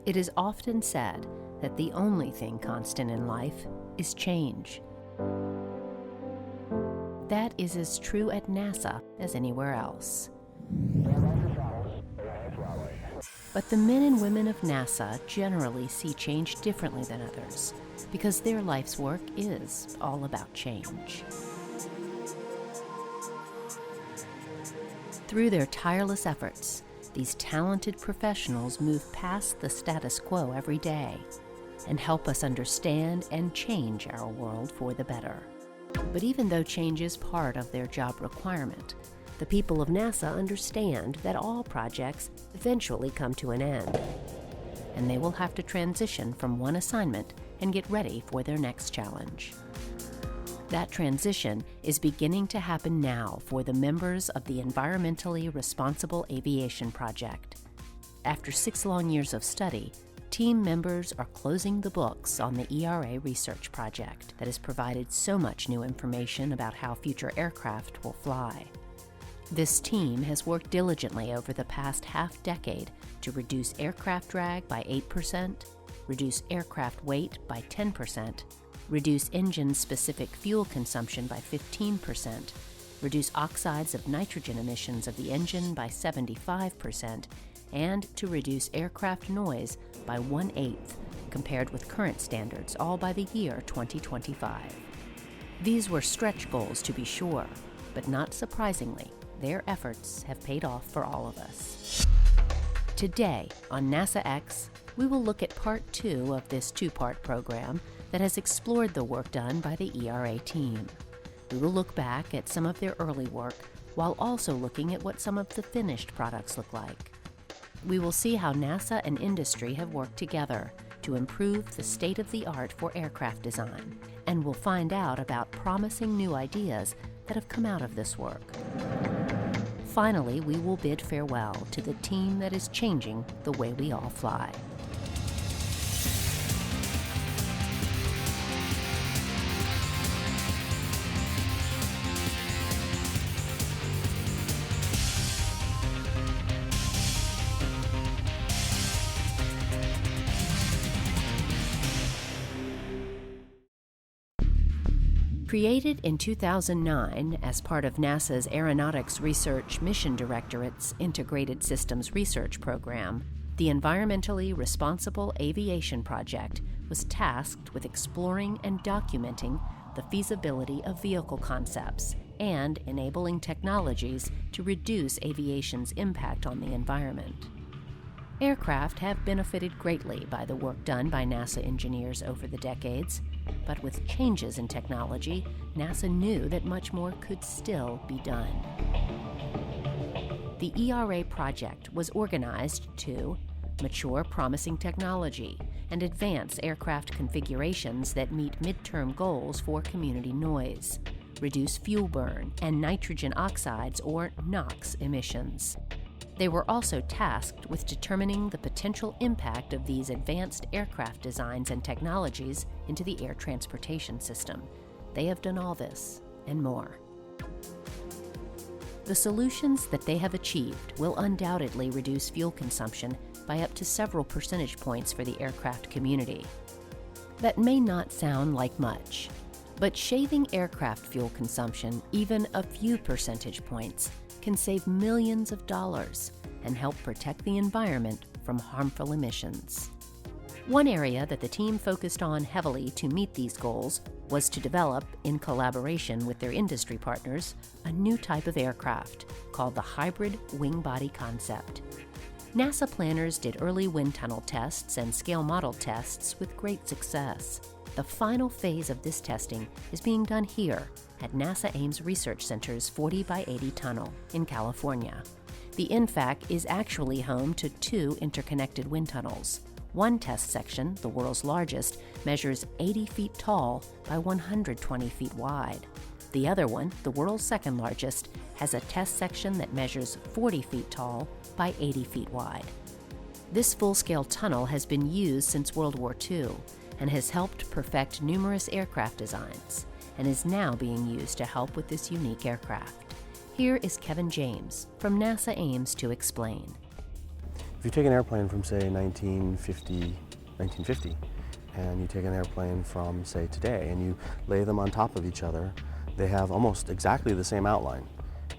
It is often said that the only thing constant in life is change. That is as true at NASA as anywhere else. But the men and women of NASA generally see change differently than others because their life's work is all about change. Through their tireless efforts, these talented professionals move past the status quo every day and help us understand and change our world for the better. But even though change is part of their job requirement, the people of NASA understand that all projects eventually come to an end, and they will have to transition from one assignment and get ready for their next challenge. That transition is beginning to happen now for the members of the Environmentally Responsible Aviation project. After 6 long years of study, team members are closing the books on the ERA research project that has provided so much new information about how future aircraft will fly. This team has worked diligently over the past half-decade to reduce aircraft drag by 8%, reduce aircraft weight by 10%, reduce engine-specific fuel consumption by 15%, reduce oxides of nitrogen emissions of the engine by 75%, and to reduce aircraft noise by 1/8 compared with current standards, all by the year 2025. These were stretch goals to be sure, but not surprisingly, their efforts have paid off for all of us. Today on NASA X, we will look at part 2 of this 2-part program that has explored the work done by the ERA team. We will look back at some of their early work while also looking at what some of the finished products look like. We will see how NASA and industry have worked together to improve the state-of-the-art for aircraft design, and we'll find out about promising new ideas that have come out of this work. Finally, we will bid farewell to the team that is changing the way we all fly. Created in 2009 as part of NASA's Aeronautics Research Mission Directorate's Integrated Systems Research Program, the Environmentally Responsible Aviation project was tasked with exploring and documenting the feasibility of vehicle concepts and enabling technologies to reduce aviation's impact on the environment. Aircraft have benefited greatly by the work done by NASA engineers over the decades, but with changes in technology, NASA knew that much more could still be done. The ERA project was organized to mature promising technology and advance aircraft configurations that meet midterm goals for community noise, reduce fuel burn and nitrogen oxides or NOx emissions. They were also tasked with determining the potential impact of these advanced aircraft designs and technologies into the air transportation system. They have done all this and more. The solutions that they have achieved will undoubtedly reduce fuel consumption by up to several percentage points for the aircraft community. That may not sound like much, but shaving aircraft fuel consumption even a few percentage points can save millions of dollars and help protect the environment from harmful emissions. One area that the team focused on heavily to meet these goals was to develop, in collaboration with their industry partners, a new type of aircraft called the hybrid wing body concept. NASA planners did early wind tunnel tests and scale model tests with great success. The final phase of this testing is being done here at NASA Ames Research Center's 40 by 80 tunnel in California. The INFAC is actually home to 2 interconnected wind tunnels. One test section, the world's largest, measures 80 feet tall by 120 feet wide. The other one, the world's second largest, has a test section that measures 40 feet tall by 80 feet wide. This full-scale tunnel has been used since World War II and has helped perfect numerous aircraft designs, and is now being used to help with this unique aircraft. Here is Kevin James from NASA Ames to explain. If you take an airplane from, say, 1950, and you take an airplane from, say, today, and you lay them on top of each other, they have almost exactly the same outline.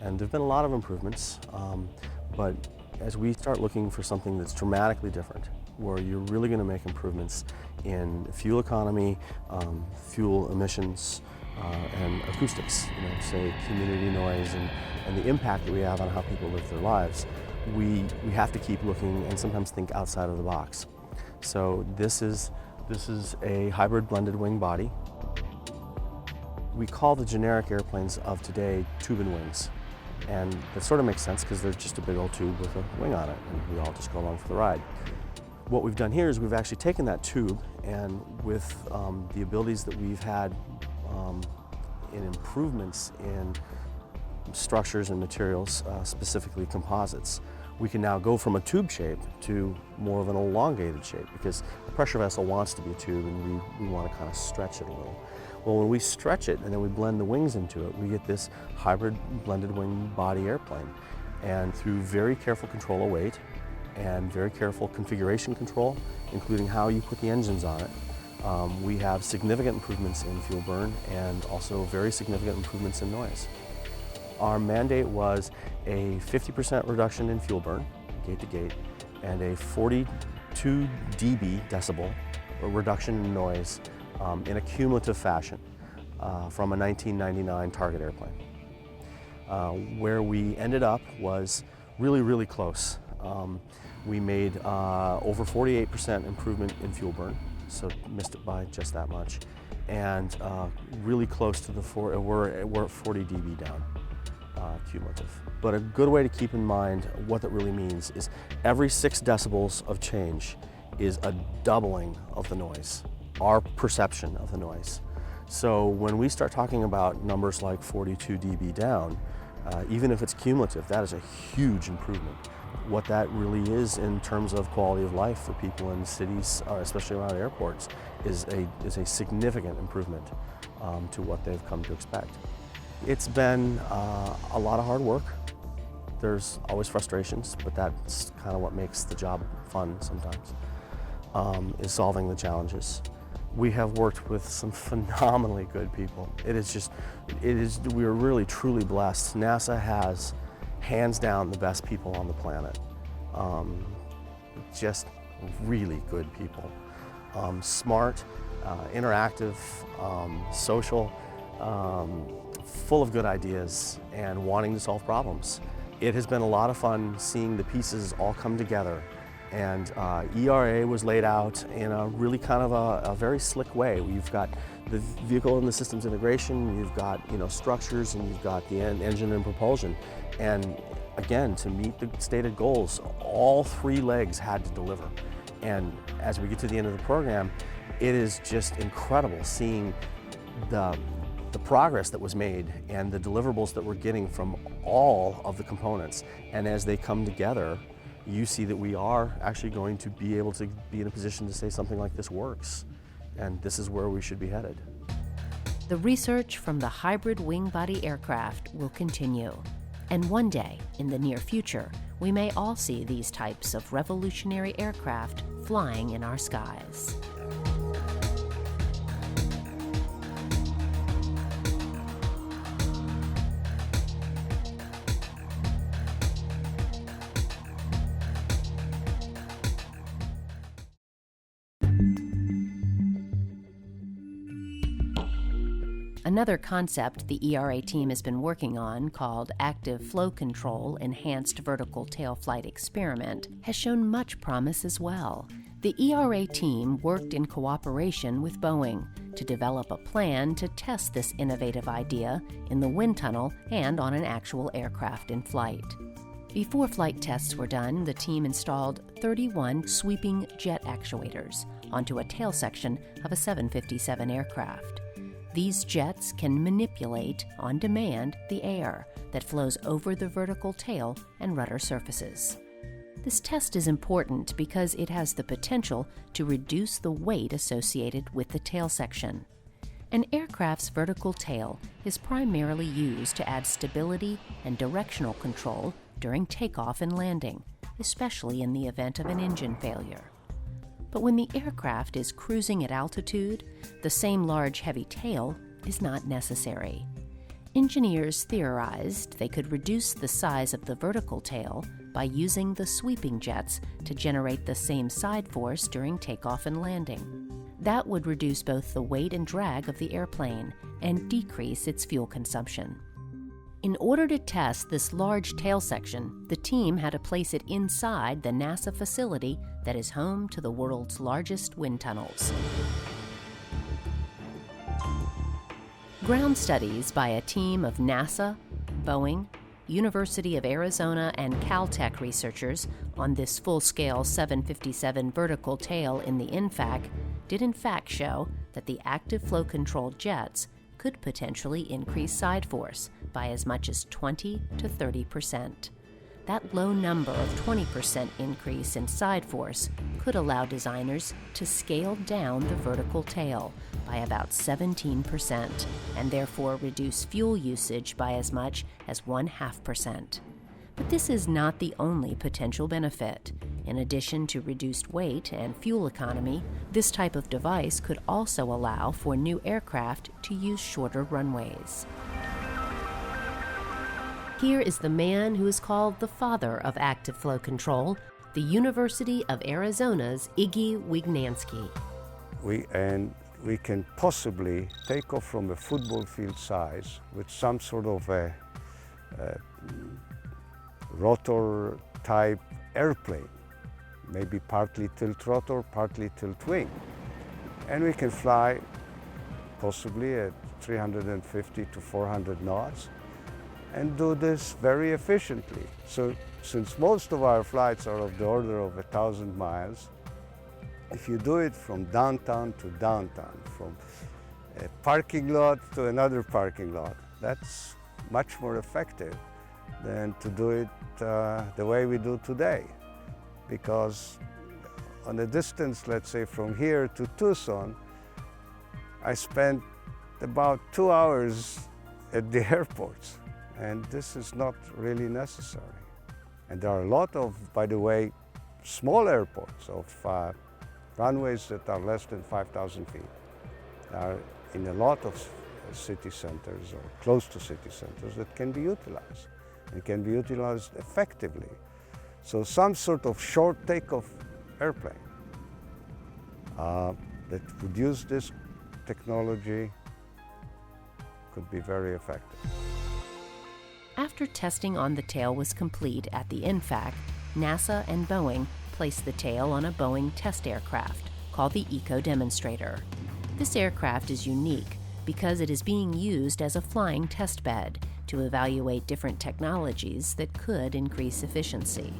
And there have been a lot of improvements, but as we start looking for something that's dramatically different, where you're really going to make improvements in fuel economy, fuel emissions, and acoustics, say community noise and the impact that we have on how people live their lives, we have to keep looking and sometimes think outside of the box. So this is a hybrid blended wing body. We call the generic airplanes of today tube and wings. And that sort of makes sense because they're just a big old tube with a wing on it, and we all just go along for the ride. What we've done here is we've actually taken that tube, and with the abilities that we've had in improvements in structures and materials, specifically composites, we can now go from a tube shape to more of an elongated shape, because a pressure vessel wants to be a tube and we want to kind of stretch it a little. Well, when we stretch it and then we blend the wings into it, we get this hybrid blended wing body airplane. And through very careful control of weight and very careful configuration control, including how you put the engines on it, we have significant improvements in fuel burn and also very significant improvements in noise. Our mandate was a 50% reduction in fuel burn, gate to gate, and a 42 decibel reduction in noise in a cumulative fashion from a 1999 Target airplane. Where we ended up was really, really close. We made over 48% improvement in fuel burn, so missed it by just that much, and really close to we're at 40 dB down. Cumulative. But a good way to keep in mind what that really means is every 6 decibels of change is a doubling of the noise, our perception of the noise. So when we start talking about numbers like 42 dB down, even if it's cumulative, that is a huge improvement. What that really is in terms of quality of life for people in cities, especially around airports, is a significant improvement to what they've come to expect. It's been a lot of hard work. There's always frustrations, but that's kind of what makes the job fun sometimes, is solving the challenges. We have worked with some phenomenally good people. We're really truly blessed. NASA has hands down the best people on the planet. Just really good people. Smart, interactive, social, full of good ideas and wanting to solve problems. It has been a lot of fun seeing the pieces all come together, and ERA was laid out in a really kind of a very slick way. You've got the vehicle and the systems integration, you've got structures, and you've got the engine and propulsion. And again, to meet the stated goals, all 3 legs had to deliver. And as we get to the end of the program, it is just incredible seeing the progress that was made and the deliverables that we're getting from all of the components. And as they come together, you see that we are actually going to be able to be in a position to say something like this works. And this is where we should be headed. The research from the hybrid wing-body aircraft will continue. And one day, in the near future, we may all see these types of revolutionary aircraft flying in our skies. Another concept the ERA team has been working on, called Active Flow Control Enhanced Vertical Tail Flight Experiment, has shown much promise as well. The ERA team worked in cooperation with Boeing to develop a plan to test this innovative idea in the wind tunnel and on an actual aircraft in flight. Before flight tests were done, the team installed 31 sweeping jet actuators onto a tail section of a 757 aircraft. These jets can manipulate, on demand, the air that flows over the vertical tail and rudder surfaces. This test is important because it has the potential to reduce the weight associated with the tail section. An aircraft's vertical tail is primarily used to add stability and directional control during takeoff and landing, especially in the event of an engine failure. But when the aircraft is cruising at altitude, the same large heavy tail is not necessary. Engineers theorized they could reduce the size of the vertical tail by using the sweeping jets to generate the same side force during takeoff and landing. That would reduce both the weight and drag of the airplane and decrease its fuel consumption. In order to test this large tail section, the team had to place it inside the NASA facility that is home to the world's largest wind tunnels. Ground studies by a team of NASA, Boeing, University of Arizona, and Caltech researchers on this full-scale 757 vertical tail in the INFAC did in fact show that the active flow-controlled jets could potentially increase side force by as much as 20 to 30%. That low number of 20% increase in side force could allow designers to scale down the vertical tail by about 17% and therefore reduce fuel usage by as much as 0.5%. But this is not the only potential benefit. In addition to reduced weight and fuel economy, this type of device could also allow for new aircraft to use shorter runways. Here is the man who is called the father of active flow control, the University of Arizona's Iggy Wignansky. We can possibly take off from a football field size with some sort of a rotor type airplane, maybe partly tilt rotor, partly tilt wing. And we can fly possibly at 350 to 400 knots and do this very efficiently. So since most of our flights are of the order of 1,000 miles, if you do it from downtown to downtown, from a parking lot to another parking lot, that's much more effective than to do it the way we do today. Because on a distance, let's say from here to Tucson, I spent about 2 hours at the airports, and this is not really necessary. And there are a lot of, by the way, small airports of runways that are less than 5,000 feet. They are in a lot of city centers or close to city centers that can be utilized and can be utilized effectively. So some sort of short takeoff airplane that would use this technology could be very effective. After testing on the tail was complete at the INFAC, NASA and Boeing placed the tail on a Boeing test aircraft called the Eco Demonstrator. This aircraft is unique because it is being used as a flying test bed to evaluate different technologies that could increase efficiency.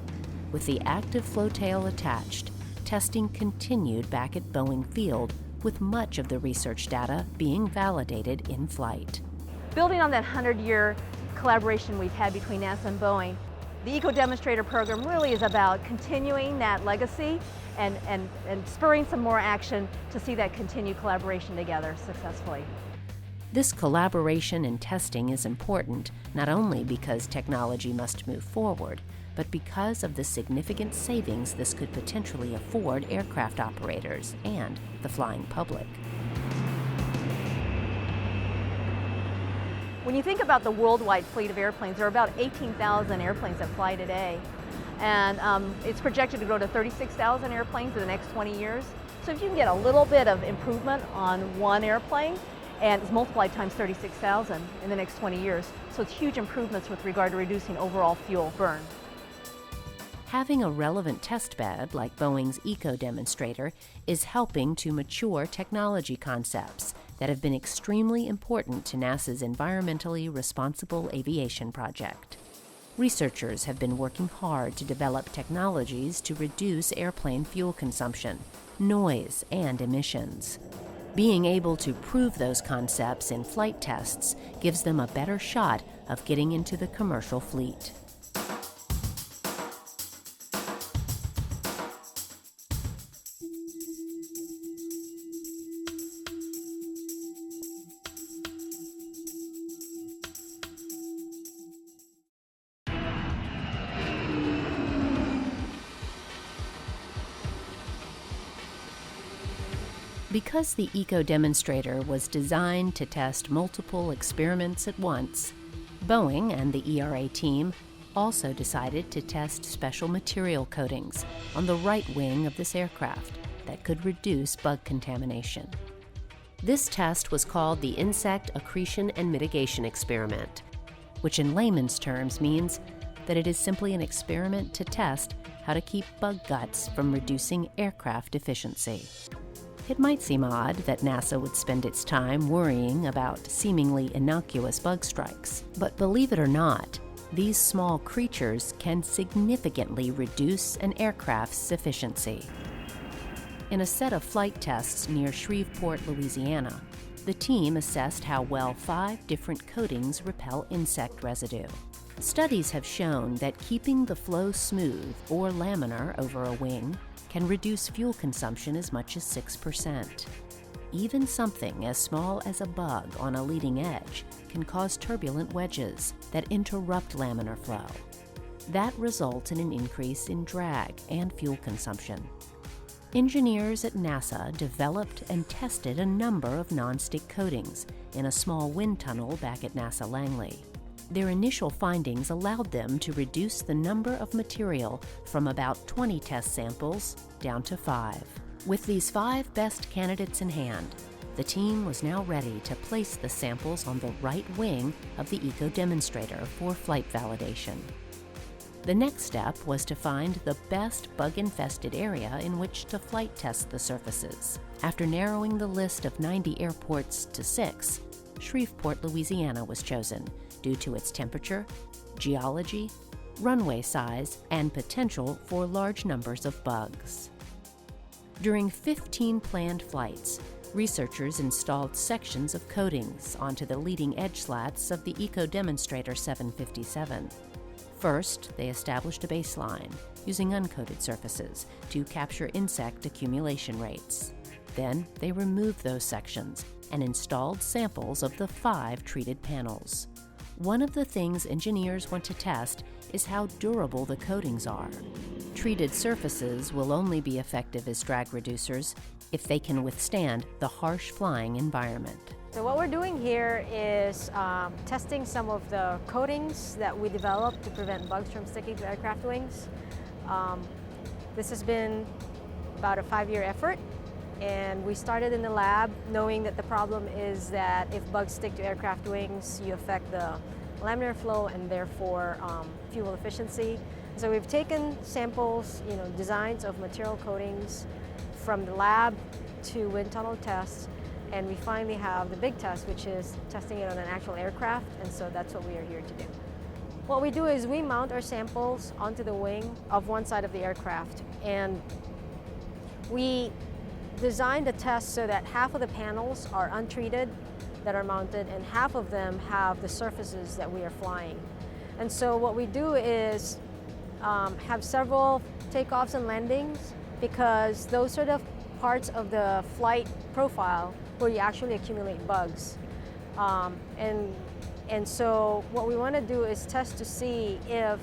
With the active flow tail attached, testing continued back at Boeing Field, with much of the research data being validated in flight. Building on that 100-year collaboration we've had between NASA and Boeing, the Eco Demonstrator program really is about continuing that legacy and spurring some more action to see that continued collaboration together successfully. This collaboration and testing is important not only because technology must move forward, but because of the significant savings this could potentially afford aircraft operators and the flying public. When you think about the worldwide fleet of airplanes, there are about 18,000 airplanes that fly today. And it's projected to grow to 36,000 airplanes in the next 20 years. So if you can get a little bit of improvement on one airplane, and it's multiplied times 36,000 in the next 20 years. So it's huge improvements with regard to reducing overall fuel burn. Having a relevant test bed like Boeing's Eco Demonstrator is helping to mature technology concepts that have been extremely important to NASA's Environmentally Responsible Aviation project. Researchers have been working hard to develop technologies to reduce airplane fuel consumption, noise, and emissions. Being able to prove those concepts in flight tests gives them a better shot of getting into the commercial fleet. Because the eco-demonstrator was designed to test multiple experiments at once, Boeing and the ERA team also decided to test special material coatings on the right wing of this aircraft that could reduce bug contamination. This test was called the Insect Accretion and Mitigation Experiment, which in layman's terms means that it is simply an experiment to test how to keep bug guts from reducing aircraft efficiency. It might seem odd that NASA would spend its time worrying about seemingly innocuous bug strikes, but believe it or not, these small creatures can significantly reduce an aircraft's efficiency. In a set of flight tests near Shreveport, Louisiana, the team assessed how well 5 different coatings repel insect residue. Studies have shown that keeping the flow smooth or laminar over a wing can reduce fuel consumption as much as 6%. Even something as small as a bug on a leading edge can cause turbulent wedges that interrupt laminar flow. That results in an increase in drag and fuel consumption. Engineers at NASA developed and tested a number of nonstick coatings in a small wind tunnel back at NASA Langley. Their initial findings allowed them to reduce the number of material from about 20 test samples down to 5. With these 5 best candidates in hand, the team was now ready to place the samples on the right wing of the eco-demonstrator for flight validation. The next step was to find the best bug-infested area in which to flight test the surfaces. After narrowing the list of 90 airports to 6, Shreveport, Louisiana was chosen due to its temperature, geology, runway size, and potential for large numbers of bugs. During 15 planned flights, researchers installed sections of coatings onto the leading edge slats of the eco-demonstrator 757. First, they established a baseline using uncoated surfaces to capture insect accumulation rates. Then they removed those sections and installed samples of the 5 treated panels. One of the things engineers want to test is how durable the coatings are. Treated surfaces will only be effective as drag reducers if they can withstand the harsh flying environment. So what we're doing here is testing some of the coatings that we developed to prevent bugs from sticking to aircraft wings. This has been about a 5-year effort, and we started in the lab knowing that the problem is that if bugs stick to aircraft wings, you affect the laminar flow and therefore fuel efficiency. So we've taken samples, designs of material coatings from the lab to wind tunnel tests, and we finally have the big test, which is testing it on an actual aircraft, and so that's what we are here to do. What we do is we mount our samples onto the wing of one side of the aircraft, and we designed the test so that half of the panels are untreated that are mounted, and half of them have the surfaces that we are flying. And so what we do is have several takeoffs and landings, because those are the parts of the flight profile where you actually accumulate bugs. And so what we want to do is test to see if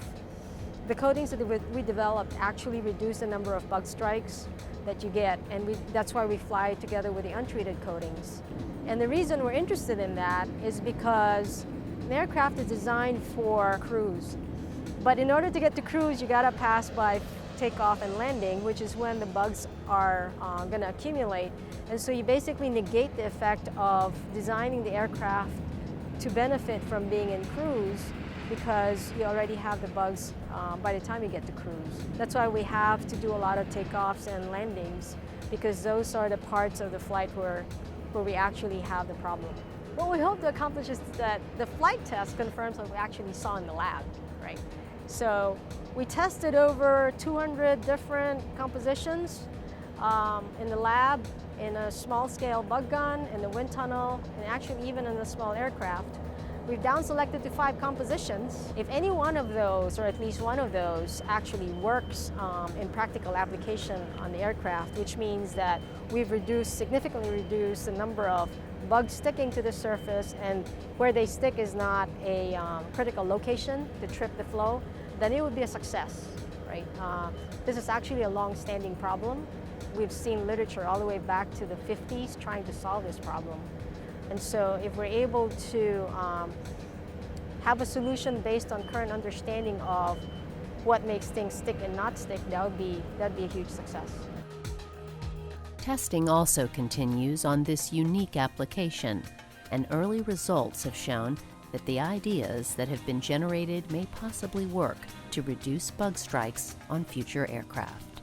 the coatings that we developed actually reduce the number of bug strikes that you get, and that's why we fly together with the untreated coatings. And the reason we're interested in that is because an aircraft is designed for cruise. But in order to get to cruise, you gotta pass by takeoff and landing, which is when the bugs are gonna accumulate. And so you basically negate the effect of designing the aircraft to benefit from being in cruise, because you already have the bugs by the time you get to cruise. That's why we have to do a lot of takeoffs and landings, because those are the parts of the flight where we actually have the problem. What we hope to accomplish is that the flight test confirms what we actually saw in the lab, right? So we tested over 200 different compositions in the lab, in a small-scale bug gun, in the wind tunnel, and actually even in a small aircraft. We've down-selected to 5 compositions. If any one of those, or at least one of those, actually works in practical application on the aircraft, which means that we've significantly reduced the number of bugs sticking to the surface, and where they stick is not a critical location to trip the flow, then it would be a success, right? This is actually a long-standing problem, we've seen literature all the way back to the 50s trying to solve this problem. And so if we're able to have a solution based on current understanding of what makes things stick and not stick, that'd be a huge success. Testing also continues on this unique application, and early results have shown that the ideas that have been generated may possibly work to reduce bug strikes on future aircraft.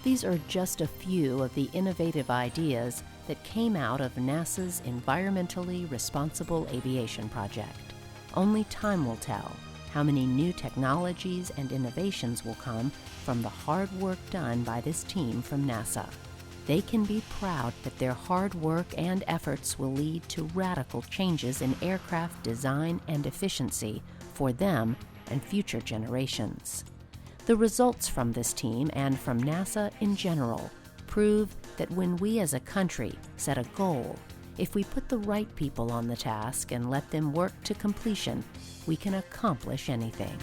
These are just a few of the innovative ideas that came out of NASA's Environmentally Responsible Aviation project. Only time will tell how many new technologies and innovations will come from the hard work done by this team from NASA. They can be proud that their hard work and efforts will lead to radical changes in aircraft design and efficiency for them and future generations. The results from this team and from NASA in general prove that when we as a country set a goal, if we put the right people on the task and let them work to completion, we can accomplish anything.